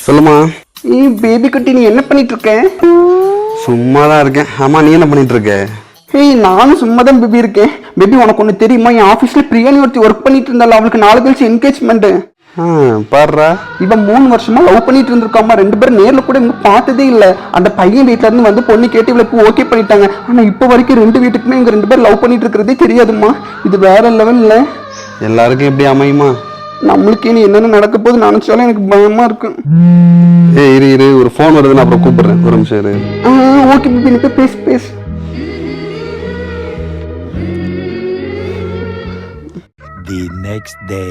சொல்லுமா. பேபி குட்டி நீ என்ன பண்ணிட்டு இருக்க? சும்மா தான் இருக்கேன். ஆமா, நீ என்ன பண்ணிட்டு இருக்க? நானும் சும்மா தான் பேபி இருக்கேன். பேபி உனக்கு ஒன்று தெரியுமா, என் ஆஃபீஸ்ல பிரியாணி ஒருத்தி ஒர்க் பண்ணிட்டு இருந்தால, அவளுக்கு 4 கழிச்சு என்கேஜ்மெண்ட். பாடுறா. இவன் 3 வருஷமா லவ் பண்ணிட்டு இருந்திருக்காமா. 2 பேரும் நேர்ல கூட இவங்க பார்த்ததே இல்லை. அந்த பையன் வீட்டுல இருந்து வந்து பொண்ணு கேட்டு இவளுக்கு ஓகே பண்ணிட்டாங்க. ஆனா இப்போ வரைக்கும் 2 வீட்டுக்குமே இவங்க 2 பேரும் லவ் பண்ணிட்டு இருக்கிறதே தெரியாதுமா. இது வேற லெவல்ல. எல்லாருக்கும் எப்படி அமையுமா? நம்மளுக்கு இனி என்னென்ன நடக்க போது நினைச்சாலும் எனக்கு பயமா இருக்கு. இரு ஒரு ஃபோன் வருது, நான் அப்புறம் கூப்பிடுறேன். ஒரு நிமிஷம் இரு. ஓகே பேபி, நீ போய் பேசு. The next day.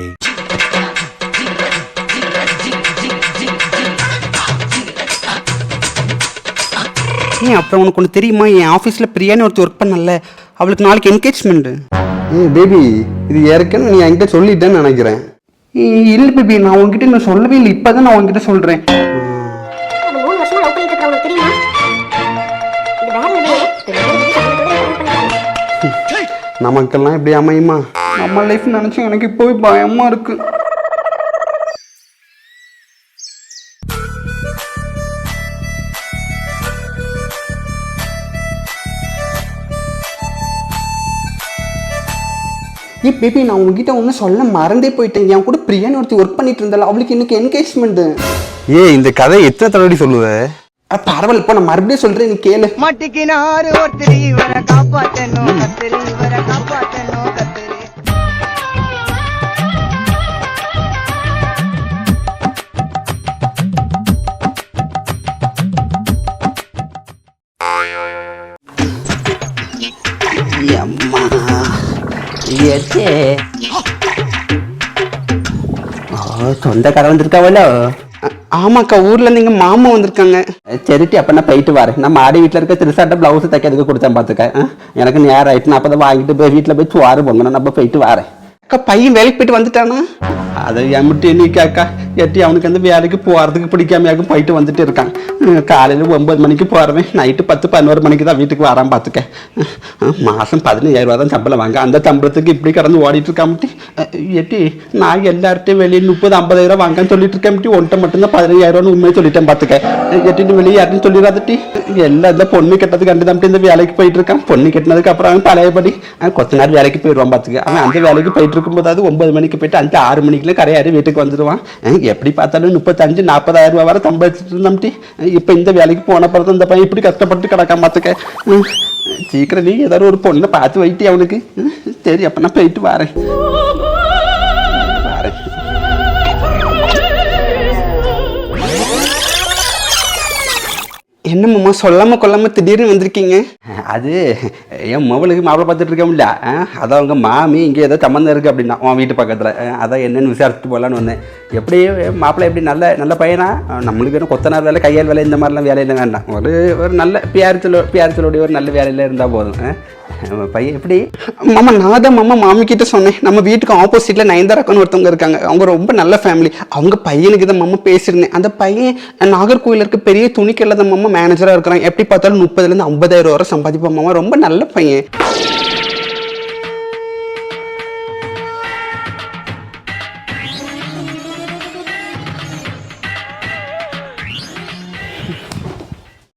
அப்புறம் உனக்கு ஒன்று தெரியுமா, என் ஆஃபீஸில் பிரியாணி ஒருத்தர் ஒர்க் பண்ணல, அவளுக்கு நாளைக்கு என்கேஜ்மெண்ட். பேபி, இது ஏற்கனவே நீ என்கிட்ட சொல்லிட்டேன்னு நினைக்கிறேன். இல்லை பேபி, நான் உங்ககிட்ட இன்னும் சொல்லவே இல்லை. இப்போதான் நான் உங்ககிட்ட சொல்கிறேன். நமக்கெல்லாம் எப்படி அமையுமா? நம்ம லைஃப் நினச்சா எனக்கு இப்போவே பயமாக இருக்கு. பேபி, நான் உங்ககிட்ட ஒன்றும் சொல்ல மறந்தே போயிட்டேன். என் கூட பிரியாணி ஒருத்தி ஒர்க் பண்ணிட்டு இருந்தால, அவளுக்கு இன்னைக்கு என்கேஜ்மெண்ட். இந்த கதை எத்தனை தடவை சொல்லுவ? பரவாயில்ல, இப்போ நான் மறுபடியும் சொல்றேன், நீ கேளு. மாட்டிக்கினாரு ஒருத்தர், இவரை காப்பாத்தணும் கத்திரி, இவரை காப்பாத்தணும் கத்திரி. சொந்தக்கார வந்திருக்காவளோ? ஆமாக்கா, ஊர்ல இருந்து எங்க மாமா வந்திருக்காங்க. சரிட்டி, அப்ப நான் போயிட்டு வரேன். நான் மாடி வீட்டுல இருக்க திருசாட்ட பிளவுஸ் தைக்கிறதுக்கு கொடுத்தேன் பாத்துக்க. எனக்கு நேரம் ஆயிட்டு, நான் அப்பதான் வாங்கிட்டு போய் வீட்டுல போய் சுவாறு பொங்கணும். நம்ம போயிட்டு வரேன். அக்கா, பையன் வேலைக்கு போயிட்டு வந்துட்டானா? அதை எம்பிட்டு நீக்காக்கா எட்டி, அவனுக்கு அந்த வேலைக்கு போகிறதுக்கு பிடிக்காமையாக்கும் போயிட்டு வந்துட்டு இருக்கான். காலையில் 9 மணிக்கு போகிறவன் நைட்டு 10-11 மணிக்கு தான் வீட்டுக்கு வரான் பார்த்துக்க. மாதம் 15,000 தான் சம்பளம் வாங்க. அந்த சம்பளத்துக்கு இப்படி கடந்து ஓடிட்டு இருக்காமட்டி. எட்டி, நான் எல்லார்ட்டையும் வெளியே 30-50,000 வாங்கன்னு சொல்லிட்டு இருக்கேன்ட்டி. ஒன்றை மட்டும்தான் 15,000 உண்மையை சொல்லிட்டேன் பார்த்துக்க. எட்டின்னு வெளியே யாருன்னு சொல்லிடாதட்டி. எல்லாம் இந்த பொண்ணு கெட்டதுக்கு கண்டு தான் இந்த வேலைக்கு போயிட்டு இருக்கான். பொண்ணு கெட்டினதுக்கு அப்புறம் அவன் பழையபடி கொஞ்ச நேரம் வேலைக்கு போயிடுவான் பார்த்துக்க. அவன் அந்த வேலைக்கு போயிட்டு இருக்கும்போது 9 மணிக்கு போயிட்டு 5-6 மணிக்குள்ள கரையாறு வீட்டுக்கு வந்துடுவான். எப்படி பார்த்தாலும் 35-40,000 ரூபா வரை சம்பாதிச்சுட்டு இருந்தோம்ட்டி. இப்போ இந்த வேலைக்கு போன பிறகு இந்த பையன் இப்படி கஷ்டப்பட்டு கிடக்காம பார்த்துக்க. சீக்கிரம் நீ ஏதாவது ஒரு பொண்ணை பார்த்து வைட்டி அவனுக்கு. சரி, அப்போ நான் போயிட்டு வரேன். என்னம்மா சொல்லாம கொல்லாம திடீர்னு வந்திருக்கீங்க? அது என் மவளுக்கு மாப்பிள்ளை பார்த்துட்டு இருக்கோம்ல, அதான் அவங்க மாமி இங்கே ஏதோ சம்மந்தம் இருக்குது அப்படின்னா உன் வீட்டு பக்கத்தில். அதான் என்னென்னு விசாரிச்சுட்டு போகலான்னு வந்தேன். எப்படி மாப்பிள்ளை எப்படி நல்ல பையனா? நம்மளுக்கு வேணும் கொத்தனார் வேலை, கையால் வேலை, இந்த மாதிரிலாம் வேலையில் வேண்டாம். ஒரு நல்ல பியாரிச்சலோடைய ஒரு நல்ல வேலையில் இருந்தால் போதும். பையன் எப்படி? மாமா, நான் தான் மாமிக்கிட்ட சொன்னேன். நம்ம வீட்டுக்கு ஆப்போசிட்டில் நயன்தாராக்கன்னு ஒருத்தவங்க இருக்காங்க. அவங்க ரொம்ப நல்ல ஃபேமிலி. அவங்க பையனுக்கு தான் மாமா பேசியிருந்தேன். அந்த பையன் நாகர்கோவில் இருக்க பெரிய துணிக்கல்ல தான் மாமா மேனேஜராக இருக்கிறான். எப்படி பார்த்தாலும் 30,000-50,000 வரை சம்பாதிப்பான் மாமா. ரொம்ப நல்ல பையன்.